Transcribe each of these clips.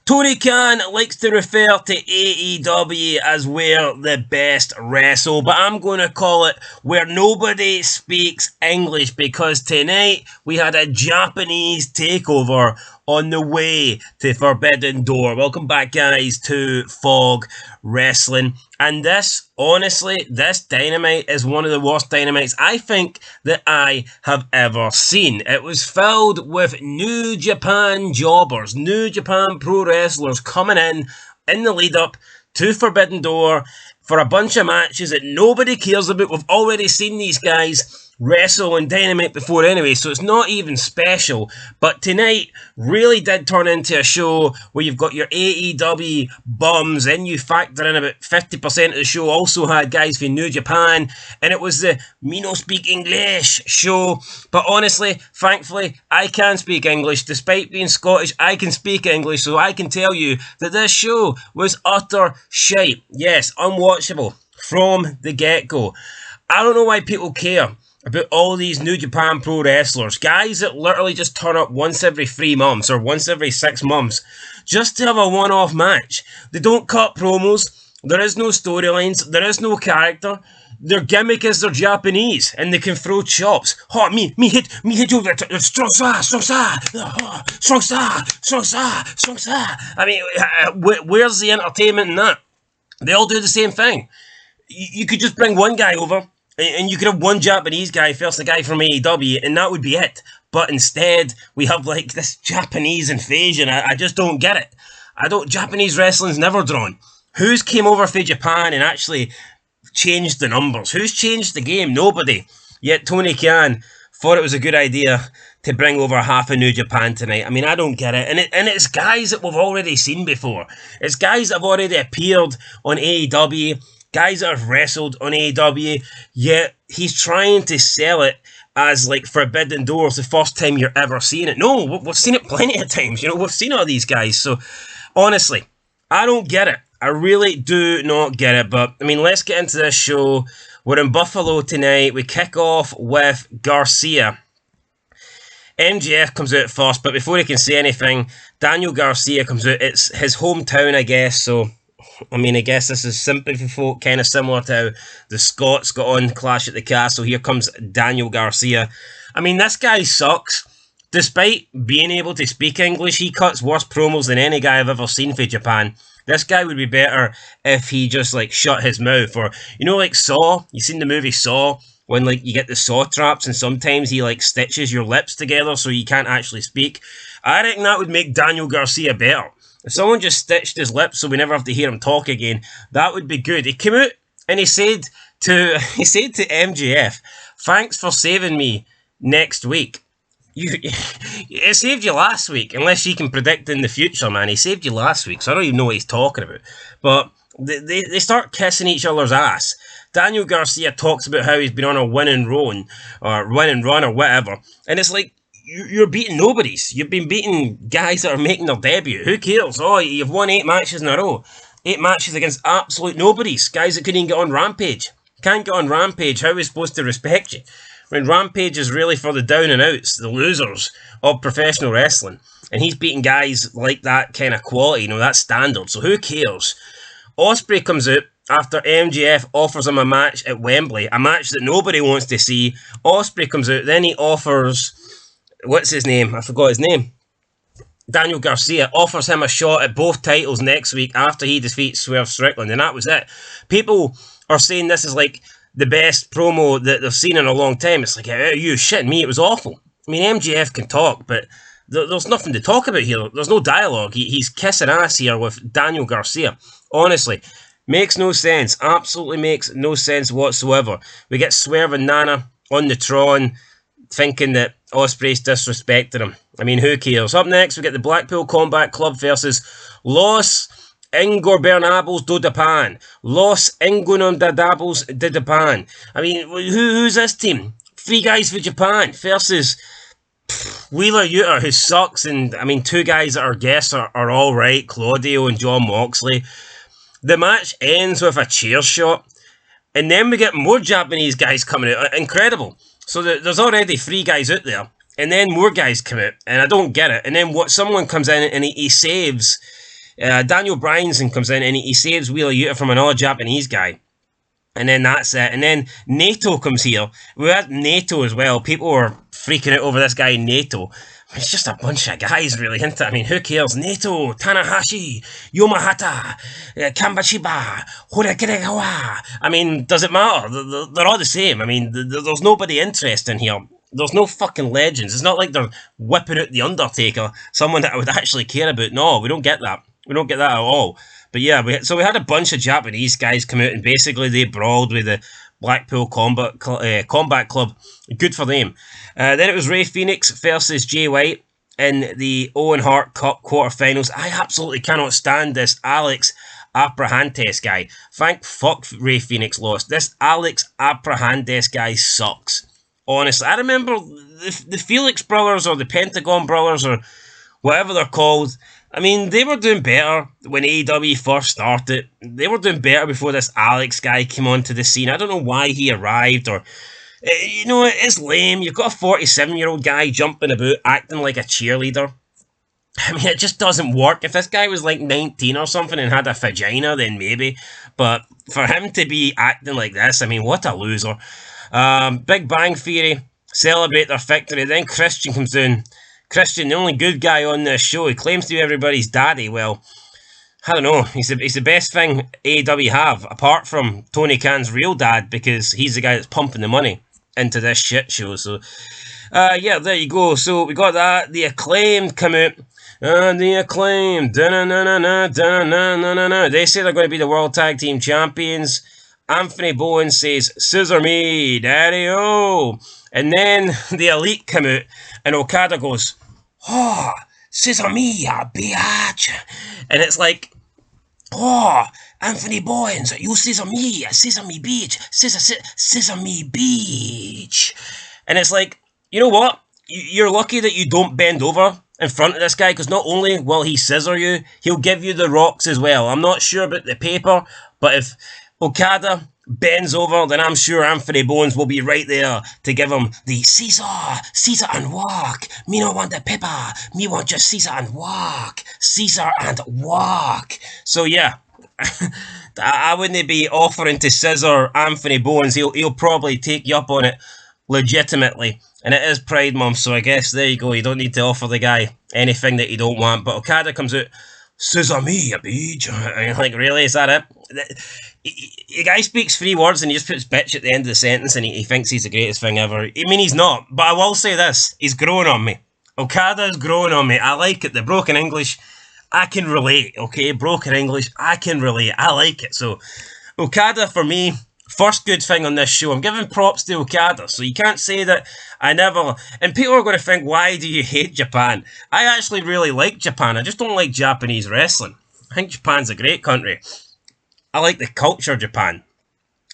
Tony Khan likes to refer to AEW as where the best wrestle, but I'm going to call it where nobody speaks English, because tonight we had a Japanese takeover on the way to Forbidden Door. Welcome back, guys, to Fog Wrestling. And this, honestly, this Dynamite is one of the worst Dynamites I think that I have ever seen. It was filled with New Japan jobbers, New Japan pro wrestlers coming in the lead up to Forbidden Door for a bunch of matches that nobody cares about. We've already seen these guys wrestle in Dynamite before anyway, so it's not even special. But tonight really did turn into a show where you've got your AEW bums, and you factor in about 50% of the show also had guys from New Japan, and it was the me no speak English show. But honestly, thankfully, I can speak English. Despite being Scottish, I can speak English, so I can tell you that this show was utter shite. Yes, unwatchable from the get-go. I don't know why people care about all these New Japan pro wrestlers, guys that literally just turn up once every 3 months or once every 6 months just to have a one-off match. They don't cut promos, there is no storylines, there is no character. Their gimmick is they're Japanese and they can throw chops. Oh, me hit you, strong sa. I mean, where's the entertainment in that? They all do the same thing. You could just bring one guy over, and you could have one Japanese guy first, the guy from AEW, and that would be it. But instead, we have like this Japanese invasion. I just don't get it. Japanese wrestling's never drawn. Who's came over from Japan and actually changed the numbers? Who's changed the game? Nobody. Yet Tony Khan thought it was a good idea to bring over half of New Japan tonight. I mean, I don't get it. And it's guys that we've already seen before. It's guys that have already appeared on AEW, guys that have wrestled on AEW, yet he's trying to sell it as like Forbidden Door is the first time you're ever seeing it. No, we've seen it plenty of times. We've seen all these guys. So, honestly, I don't get it. I really do not get it. But, I mean, let's get into this show. We're in Buffalo tonight. We kick off with Garcia. MJF comes out first, but before he can say anything, Daniel Garcia comes out. It's his hometown, I guess, so I mean, I guess this is sympathy folk, kind of similar to how the Scots got on Clash at the Castle. Here comes Daniel Garcia. I mean, this guy sucks. Despite being able to speak English, he cuts worse promos than any guy I've ever seen for Japan. This guy would be better if he just, like, shut his mouth. Or, like Saw? You seen the movie Saw? When, like, you get the saw traps and sometimes he, like, stitches your lips together so you can't actually speak. I reckon that would make Daniel Garcia better. If someone just stitched his lips so we never have to hear him talk again, that would be good. He came out and he said to MJF, "Thanks for saving me next week." It saved you last week, unless you can predict in the future, man. He saved you last week, so I don't even know what he's talking about. But they start kissing each other's ass. Daniel Garcia talks about how he's been on a win and run or whatever, and it's like, you're beating nobodies. You've been beating guys that are making their debut. Who cares? Oh, you've won 8 matches in a row. 8 matches against absolute nobodies. Guys that couldn't even get on Rampage. Can't get on Rampage. How are we supposed to respect you? When Rampage is really for the down and outs, the losers of professional wrestling. And he's beating guys like that kind of quality, that standard. So who cares? Ospreay comes out after MJF offers him a match at Wembley. A match that nobody wants to see. Ospreay comes out. Then he offers... what's his name? I forgot his name. Daniel Garcia offers him a shot at both titles next week after he defeats Swerve Strickland, and that was it. People are saying this is like the best promo that they've seen in a long time. It's like, are you shitting me? It was awful. I mean, MJF can talk, but there's nothing to talk about here. There's no dialogue. He's kissing ass here with Daniel Garcia. Honestly, makes no sense. Absolutely makes no sense whatsoever. We get Swerve and Nana on the Tron, thinking that Ospreay's disrespecting him. I mean, who cares? Up next, we get the Blackpool Combat Club versus Los Ingobernables do Japan. Los Ingobernables de Japan. I mean, who's this team? 3 guys for Japan versus Wheeler Yuta, who sucks, and I mean, 2 guys that are guests are alright, Claudio and John Moxley. The match ends with a chair shot, and then we get more Japanese guys coming out. Incredible. So there's already 3 guys out there, And then more guys come out, and I don't get it. And then someone comes in and he saves, Daniel Bryanson comes in and he saves Wheeler Yuta from another Japanese guy. And then that's it. And then Naito comes here. We had Naito as well. People were freaking out over this guy, Naito. It's just a bunch of guys, really, isn't it? I mean, who cares? Naito, Tanahashi, Yomahata, Kambachiba, Horakiregawa. I mean, does it matter? They're all the same. I mean, there's nobody interesting here. There's no fucking legends. It's not like they're whipping out The Undertaker, someone that I would actually care about. No, we don't get that. We don't get that at all. But yeah, we had a bunch of Japanese guys come out and basically they brawled with the Blackpool Combat Club. Good for them. Then it was Rey Fenix versus Jay White in the Owen Hart Cup quarterfinals. I absolutely cannot stand this Alex Abrahantes guy. Thank fuck Rey Fenix lost. This Alex Abrahantes guy sucks. Honestly, I remember the Felix brothers or the Pentagon brothers or whatever they're called. I mean, they were doing better when AEW first started. They were doing better before this Alex guy came onto the scene. I don't know why he arrived or... You know, it's lame. You've got a 47-year-old guy jumping about, acting like a cheerleader. I mean, it just doesn't work. If this guy was like 19 or something and had a vagina, then maybe. But for him to be acting like this, I mean, what a loser. Big Bang Theory celebrate their victory. Then Christian comes down. Christian, the only good guy on this show, he claims to be everybody's daddy. Well, I don't know. He's the best thing AEW have, apart from Tony Khan's real dad, because he's the guy that's pumping the money into this shit show. So, yeah, there you go. So we got that. The Acclaimed come out. The Acclaimed. They say they're going to be the World Tag Team Champions. Anthony Bowen says, "Scissor me, daddy-o." And then the Elite come out, and Okada goes, "Oh, scissor me, bitch." And it's like, "Oh, Anthony Bowens, you scissor me, bitch, scissor me, bitch." And it's like, you know what? You're lucky that you don't bend over in front of this guy, because not only will he scissor you, he'll give you the rocks as well. I'm not sure about the paper, but if Okada bends over, then I'm sure Anthony Bowens will be right there to give him the Caesar and walk. Me no want the paper, me want just Caesar and walk. So yeah, I wouldn't be offering to scissor Anthony Bowens. He'll probably take you up on it legitimately. And it is Pride Month, so I guess there you go. You don't need to offer the guy anything that you don't want. But Okada comes out, "Scissor me, a bitch." I mean, like, really, is that it? The guy speaks 3 words and he just puts bitch at the end of the sentence and he thinks he's the greatest thing ever. I mean, he's not, but I will say this, he's growing on me. Okada's growing on me. I like it. The broken English, I can relate, okay? Broken English, I can relate. I like it. So, Okada, for me, first good thing on this show. I'm giving props to Okada, so you can't say that I never... And people are going to think, why do you hate Japan? I actually really like Japan. I just don't like Japanese wrestling. I think Japan's a great country. I like the culture of Japan.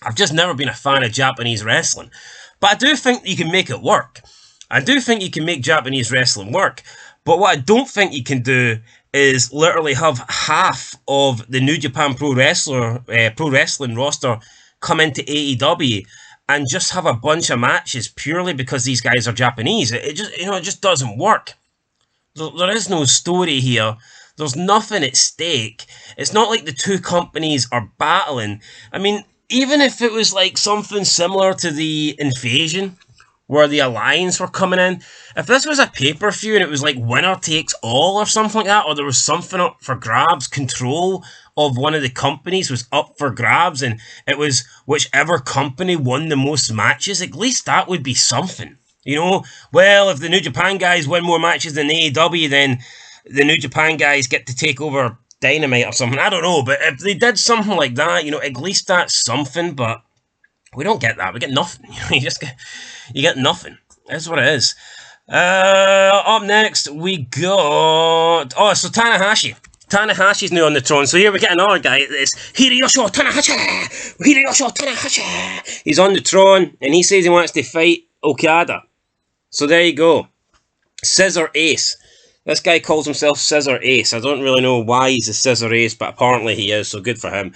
I've just never been a fan of Japanese wrestling. But I do think you can make it work. I do think you can make Japanese wrestling work. But what I don't think you can do is literally have half of the New Japan Pro Wrestling roster come into AEW and just have a bunch of matches purely because these guys are Japanese. It just doesn't work. There is no story here. There's nothing at stake. It's not like the two companies are battling. I mean, even if it was like something similar to the Invasion, where the Alliance were coming in, if this was a pay-per-view and it was like winner takes all or something like that, or there was something up for grabs, control of one of the companies was up for grabs, and it was whichever company won the most matches, at least that would be something. You know, well, if the New Japan guys win more matches than AEW, then the New Japan guys get to take over Dynamite or something. I don't know, but if they did something like that, you know, at least that's something, but we don't get that. We get nothing. You get nothing. That's what it is. Up next, we got... Oh, so Tanahashi. Tanahashi's new on the throne. So here we get another guy. It's Hiroshi Tanahashi. He's on the throne, and he says he wants to fight Okada. So there you go. Scissor Ace. This guy calls himself Scissor Ace. I don't really know why he's a Scissor Ace, but apparently he is, so good for him.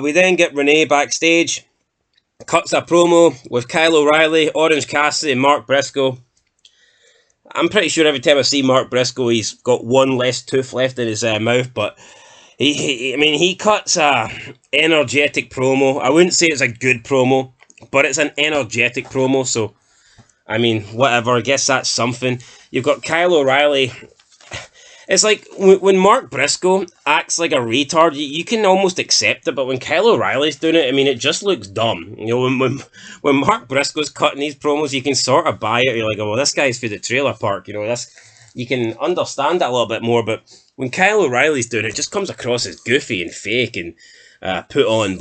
We then get Renee backstage. Cuts a promo with Kyle O'Reilly, Orange Cassidy, and Mark Briscoe. I'm pretty sure every time I see Mark Briscoe, he's got one less tooth left in his mouth, but he cuts a energetic promo. I wouldn't say it's a good promo, but it's an energetic promo, so, I mean, whatever, I guess that's something. You've got Kyle O'Reilly. It's like, when Mark Briscoe acts like a retard, you can almost accept it, but when Kyle O'Reilly's doing it, I mean, it just looks dumb. You know, when Mark Briscoe's cutting these promos, you can sort of buy it. You're like, oh, well, this guy's for the trailer park, you know, you can understand that a little bit more, but when Kyle O'Reilly's doing it, it just comes across as goofy and fake and put on,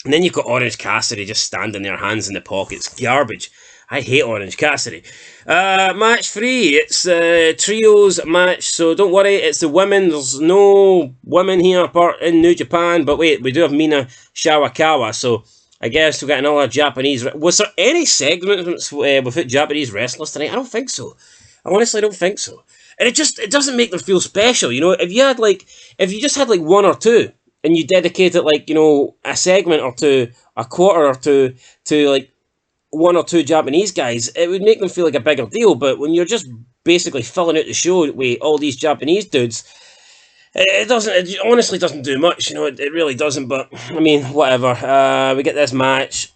and then you've got Orange Cassidy just standing there, hands in the pockets. Garbage. I hate Orange Cassidy. Match 3. It's a trios match, so don't worry, it's the women. There's no women here apart in New Japan, but wait, we do have Mina Shawakawa, so I guess we've got another Japanese... Was there any segments without Japanese wrestlers tonight? I don't think so. I honestly don't think so. And it doesn't make them feel special, you know? If you just had like one or two, and you dedicated like, you know, a segment or two, a quarter or two, to like one or two Japanese guys, it would make them feel like a bigger deal. But when you're just basically filling out the show with all these Japanese dudes, it honestly doesn't do much, you know, it really doesn't. But I mean, whatever. We get this match.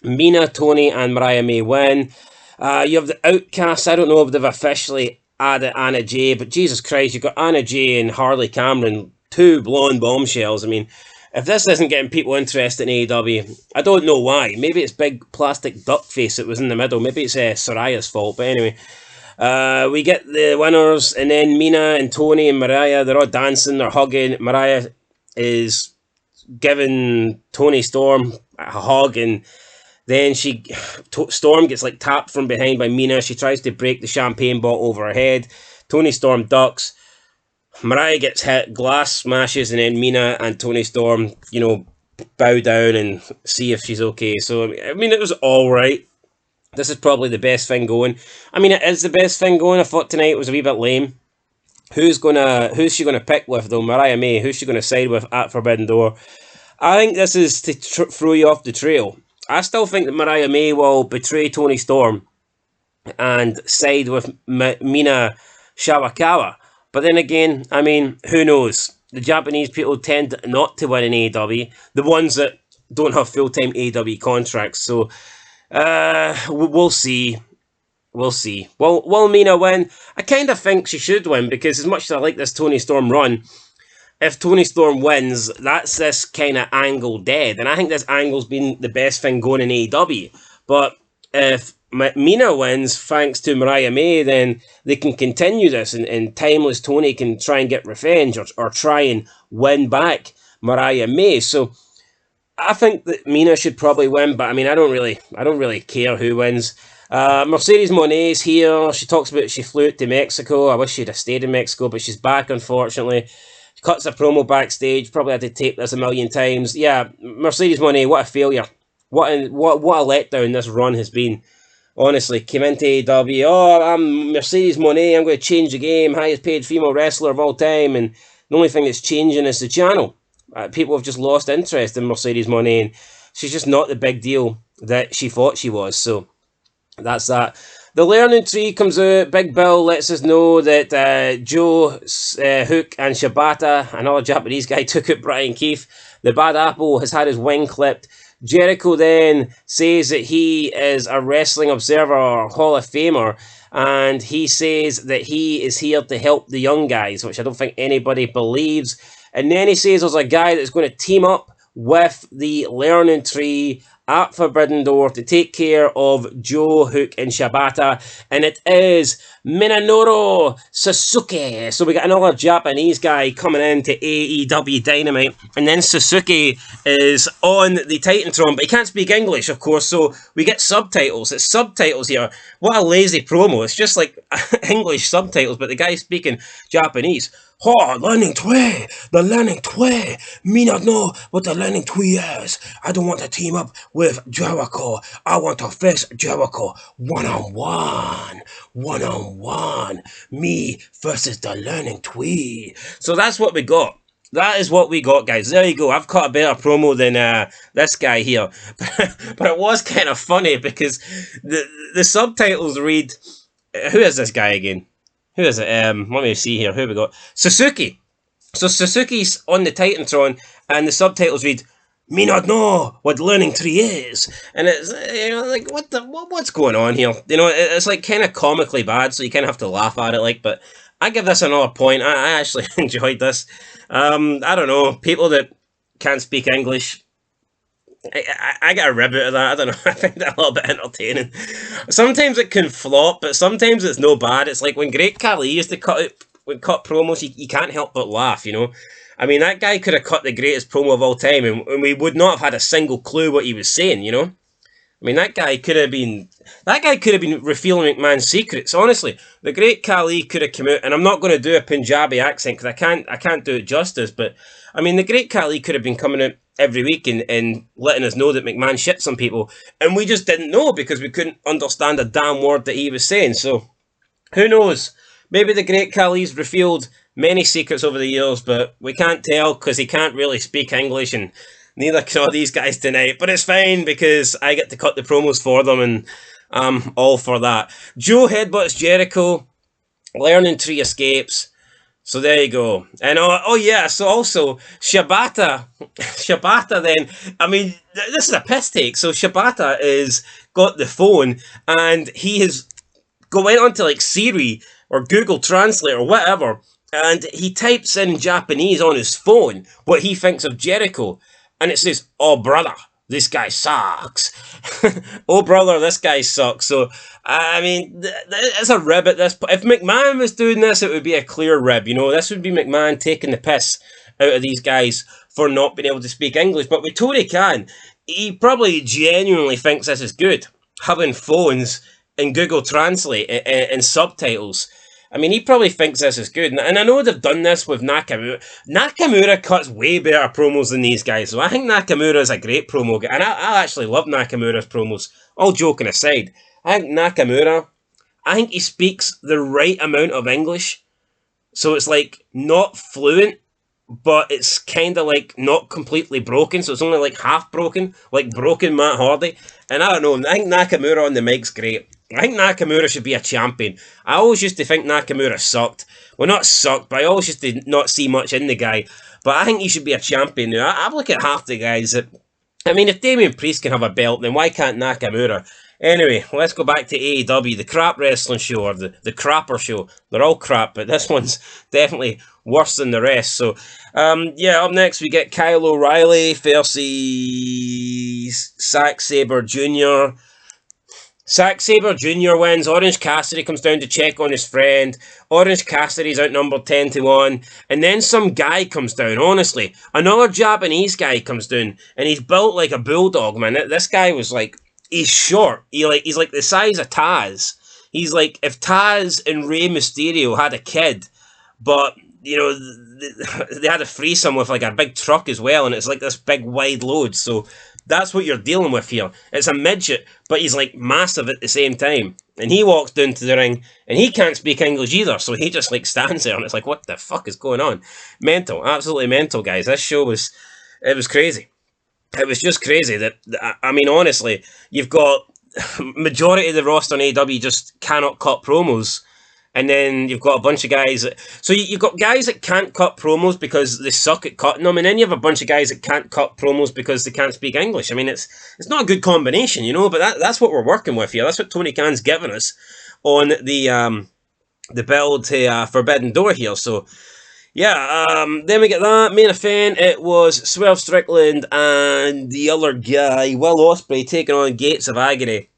Mina, Tony, and Mariah May win. You have the Outcasts. I don't know if they've officially added Anna Jay, but Jesus Christ, you've got Anna Jay and Harley Cameron, two blonde bombshells. I mean, if this isn't getting people interested in AEW, I don't know why. Maybe it's big plastic duck face that was in the middle. Maybe it's Soraya's fault. But anyway, we get the winners, and then Mina and Tony and Mariah, they're all dancing, they're hugging. Mariah is giving Tony Storm a hug, and then Storm gets like tapped from behind by Mina. She tries to break the champagne bottle over her head. Tony Storm ducks. Mariah gets hit, glass smashes, and then Mina and Tony Storm, you know, bow down and see if she's okay. So, I mean, it was alright. This is probably the best thing going. I mean, it is the best thing going. I thought tonight was a wee bit lame. Who's she gonna pick with, though? Mariah May. Who's she gonna side with at Forbidden Door? I think this is to throw you off the trail. I still think that Mariah May will betray Tony Storm and side with Mina Shawakawa. But then again, I mean, who knows? The Japanese people tend not to win in AEW. The ones that don't have full-time AEW contracts. So, we'll see. We'll see. Will Mina win? I kind of think she should win, because as much as I like this Tony Storm run, if Tony Storm wins, that's this kind of angle dead. And I think this angle's been the best thing going in AEW. But if Mina wins, thanks to Mariah May, then they can continue this, and Timeless Tony can try and get revenge, or try and win back Mariah May. So I think that Mina should probably win, but I mean, I don't really care who wins. Mercedes Moné's here. She talks about she flew to Mexico. I wish she'd have stayed in Mexico, but she's back, unfortunately. She cuts a promo backstage. Probably had to tape this a million times. Yeah, Mercedes Moné, what a failure. What a letdown this run has been. Honestly, came into AEW, I'm Mercedes Moné, I'm going to change the game, highest paid female wrestler of all time, and the only thing that's changing is the channel. People have just lost interest in Mercedes Moné, and she's just not the big deal that she thought she was, so that's that. The Learning Tree comes out. Big Bill lets us know that Joe, Hook, and Shibata, another Japanese guy, took out Brian Keith. The Bad Apple has had his wing clipped. Jericho then says that he is a Wrestling Observer or Hall of Famer, and he says that he is here to help the young guys, which I don't think anybody believes. And then he says there's a guy that's going to team up with the Learning Tree at Forbidden Door to take care of Joe, Hook, and Shibata, and it is Minoru Suzuki. So we got another Japanese guy coming into Aew Dynamite, and then Suzuki is on the Titantron, but he can't speak English, of course, so we get subtitles. It's subtitles here. What a lazy promo. It's just like English subtitles, but the guy's speaking Japanese. Learning Tree! The Learning Tree! Me not know what the Learning Tree is. I don't want to team up with Jericho. I want to face Jericho one-on-one. One-on-one. Me versus the Learning Tree. So that's what we got. That is what we got, guys. There you go. I've cut a better promo than this guy here. But it was kind of funny because the subtitles read, who is this guy again? Who is it? Let me see here. Who we got? Suzuki. So Suzuki's on the Titantron, and the subtitles read, "Me not know what learning tree is," and it's like what's going on here? It's like kind of comically bad, so you kind of have to laugh at it. Like, but I give this another point. I actually enjoyed this. I don't know, people that can't speak English. I get a rib out of that. I don't know. I find that a little bit entertaining. Sometimes it can flop, but sometimes it's no bad. It's like when Great Khali used to cut promos, you can't help but laugh, I mean, that guy could have cut the greatest promo of all time, and we would not have had a single clue what he was saying, I mean, that guy could have been revealing McMahon's secrets. Honestly, the Great Khali could have come out, and I'm not going to do a Punjabi accent because I can't do it justice. But I mean, the Great Khali could have been coming out every week and letting us know that McMahon shit some people, and we just didn't know because we couldn't understand a damn word that he was saying. So who knows? Maybe the Great Khali's revealed many secrets over the years, but we can't tell because he can't really speak English, and neither can all these guys tonight. But it's fine because I get to cut the promos for them, and I'm all for that. Joe headbutts Jericho. Learning tree escapes. So there you go. And yeah, so also Shibata then, I mean, this is a piss take. So Shibata is got the phone, and he has went onto like Siri or Google Translate or whatever, and he types in Japanese on his phone what he thinks of Jericho, and it says, "Oh brother, this guy sucks." Oh brother, this guy sucks. So I mean, it's a rib at this point. If McMahon was doing this, it would be a clear rib. This would be McMahon taking the piss out of these guys for not being able to speak English. But with Tony Khan, he probably genuinely thinks this is good, having phones and Google Translate and subtitles. I mean, he probably thinks this is good. And I know they've done this with Nakamura. Nakamura cuts way better promos than these guys. So I think Nakamura is a great promo guy. And I actually love Nakamura's promos. All joking aside, I think he speaks the right amount of English. So it's like not fluent, but it's kind of like not completely broken. So it's only like half broken, like broken Matt Hardy. And I don't know, I think Nakamura on the mic's great. I think Nakamura should be a champion. I always used to think Nakamura sucked. Well, not sucked, but I always used to not see much in the guy. But I think he should be a champion now. I look at half the guys that... I mean, if Damian Priest can have a belt, then why can't Nakamura? Anyway, let's go back to AEW, the crap wrestling show, or the crapper show. They're all crap, but this one's definitely worse than the rest. So, up next we get Kyle O'Reilly versus Zack Sabre Jr., Zack Sabre Jr. wins. Orange Cassidy comes down to check on his friend. Orange Cassidy's outnumbered 10-1. And then some guy comes down, honestly. Another Japanese guy comes down. And he's built like a bulldog, man. This guy was like... He's short. He's like the size of Taz. He's like if Taz and Rey Mysterio had a kid. But, they had a threesome with like a big truck as well. And it's like this big wide load. So... That's what you're dealing with here. It's a midget, but he's like massive at the same time. And he walks down to the ring, and he can't speak English either, so he just like stands there, and it's like, what the fuck is going on? Mental, absolutely mental, guys. This show was crazy. It was just crazy. I mean, honestly, you've got majority of the roster on AEW just cannot cut promos. And then you've got a bunch of guys so you've got guys that can't cut promos because they suck at cutting them, and then you have a bunch of guys that can't cut promos because they can't speak English. I mean, it's not a good combination, but that's what we're working with here. That's what Tony Khan's given us on the build to Forbidden Door here. So then we get that main event. It was Swerve Strickland and the other guy, Will Ospreay, taking on Gates of Agony.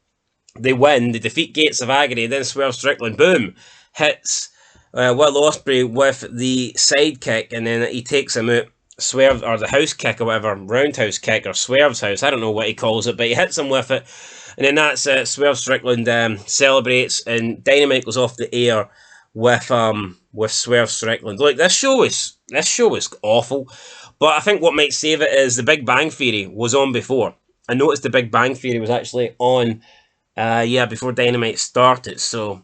They win. They defeat Gates of Agony. Then Swerve Strickland, boom, hits Will Ospreay with the sidekick, and then he takes him out. Swerve, or the house kick or whatever, roundhouse kick or Swerve's house, I don't know what he calls it, but he hits him with it, and then that's it. Swerve Strickland celebrates, and Dynamite goes off the air with Swerve Strickland. Look, this show was awful, but I think what might save it is the Big Bang Theory was on before. I noticed the Big Bang Theory was actually on before Dynamite started, so...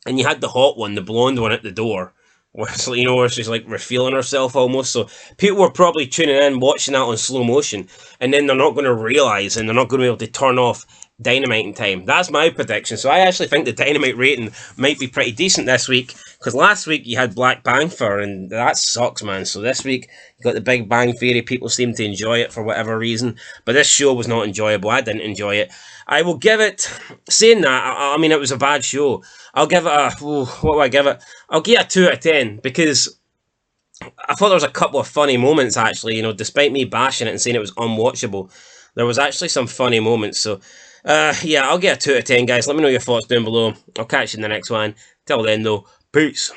And you had the hot one, the blonde one at the door, where she's like revealing herself almost. So people were probably tuning in, watching that on slow motion, and then they're not going to realise, and they're not going to be able to turn off Dynamite in time. That's my prediction. So I actually think the Dynamite rating might be pretty decent this week, because last week you had Black Panther, and that sucks, man. So this week you got the Big Bang Theory. People seem to enjoy it for whatever reason, but this show was not enjoyable. I didn't enjoy it. I will give it, saying that, I mean, it was a bad show. I'll give it a, what do I give it? I'll give it a 2 out of 10, because I thought there was a couple of funny moments, actually, despite me bashing it and saying it was unwatchable. There was actually some funny moments, so yeah, I'll get a 2 out of 10, guys. Let me know your thoughts down below. I'll catch you in the next one. Till then, though, peace.